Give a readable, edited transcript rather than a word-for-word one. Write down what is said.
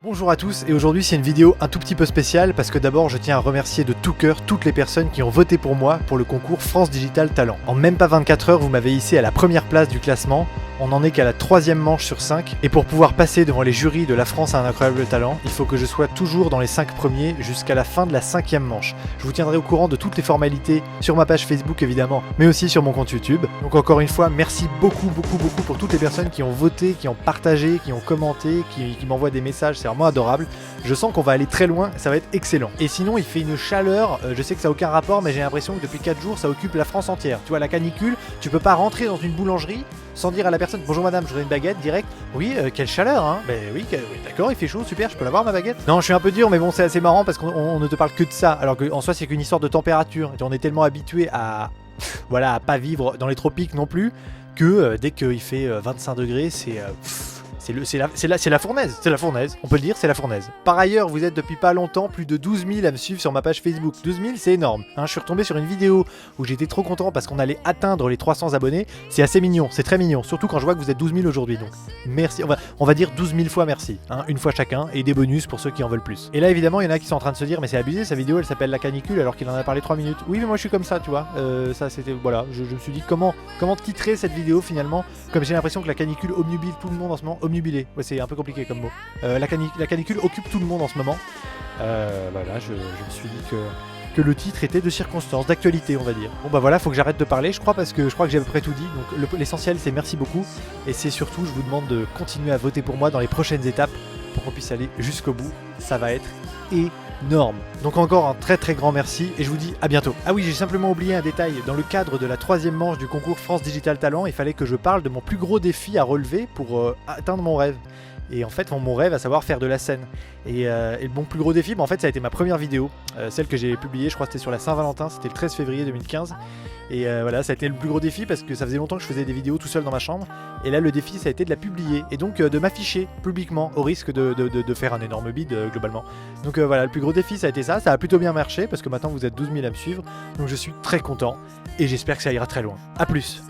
Bonjour à tous et aujourd'hui c'est une vidéo un tout petit peu spéciale parce que d'abord je tiens à remercier de tout cœur toutes les personnes qui ont voté pour moi pour le concours France Digital Talent. En même pas 24 heures vous m'avez hissé à la première place du classement, on n'en est qu'à la 3e manche sur 5 et pour pouvoir passer devant les jurys de La France a un incroyable talent, il faut que je sois toujours dans les 5 premiers jusqu'à la fin de la 5e manche. Je vous tiendrai au courant de toutes les formalités sur ma page Facebook évidemment, mais aussi sur mon compte YouTube. Donc encore une fois, merci beaucoup pour toutes les personnes qui ont voté, qui ont partagé, qui ont commenté, qui m'envoient des messages, c'est vraiment adorable. Je sens qu'on va aller très loin, ça va être excellent. Et sinon il fait une chaleur, je sais que ça n'a aucun rapport mais j'ai l'impression que depuis 4 jours ça occupe la France entière. Tu vois la canicule, tu peux pas rentrer dans une boulangerie sans dire à la personne bonjour madame, je voudrais une baguette direct. Oui, quelle chaleur hein. Ben oui, d'accord, il fait chaud, super, je peux l'avoir ma baguette. Non, je suis un peu dur mais bon c'est assez marrant parce qu'on ne te parle que de ça alors qu'en soi c'est qu'une histoire de température. Et on est tellement habitué à voilà, à pas vivre dans les tropiques non plus que dès qu'il fait 25 degrés c'est la fournaise, on peut le dire, c'est la fournaise. Par ailleurs, vous êtes depuis pas longtemps plus de 12 000 à me suivre sur ma page Facebook. 12 000, c'est énorme. Hein, je suis retombé sur une vidéo où j'étais trop content parce qu'on allait atteindre les 300 abonnés. C'est assez mignon, c'est très mignon, surtout quand je vois que vous êtes 12 000 aujourd'hui. Donc merci, on va dire 12 000 fois merci, hein, une fois chacun, et des bonus pour ceux qui en veulent plus. Et là, évidemment, il y en a qui sont en train de se dire, mais c'est abusé, sa vidéo, elle s'appelle La Canicule alors qu'il en a parlé 3 minutes. Oui, mais moi je suis comme ça, tu vois. Ça, c'était, voilà, je me suis dit comment titrer cette vidéo finalement, comme j'ai l'impression que la canicule obnubile tout le monde en ce moment. Obnubilé, ouais, c'est un peu compliqué comme mot. La canicule occupe tout le monde en ce moment. Voilà, je me suis dit que le titre était de circonstance, d'actualité on va dire. Bon bah voilà, faut que j'arrête de parler je crois parce que je crois que j'ai à peu près tout dit. Donc l'essentiel c'est merci beaucoup et c'est surtout je vous demande de continuer à voter pour moi dans les prochaines étapes pour qu'on puisse aller jusqu'au bout. Ça va être énorme. Donc encore un très grand merci et je vous dis à bientôt. Ah oui, j'ai simplement oublié un détail. Dans le cadre de la 3e manche du concours France Digital Talent, il fallait que je parle de mon plus gros défi à relever pour atteindre mon rêve. Et en fait, mon rêve, à savoir faire de la scène. Et mon plus gros défi, en fait, ça a été ma première vidéo. Celle que j'ai publiée, je crois que c'était sur la Saint-Valentin, c'était le 13 février 2015. Et voilà, ça a été le plus gros défi parce que ça faisait longtemps que je faisais des vidéos tout seul dans ma chambre. Et là, le défi, ça a été de la publier. Et donc, de m'afficher publiquement, au risque de faire un énorme bide, globalement. Donc voilà, le plus gros défi, ça a été ça. Ça a plutôt bien marché parce que maintenant, vous êtes 12 000 à me suivre. Donc je suis très content. Et j'espère que ça ira très loin. A plus!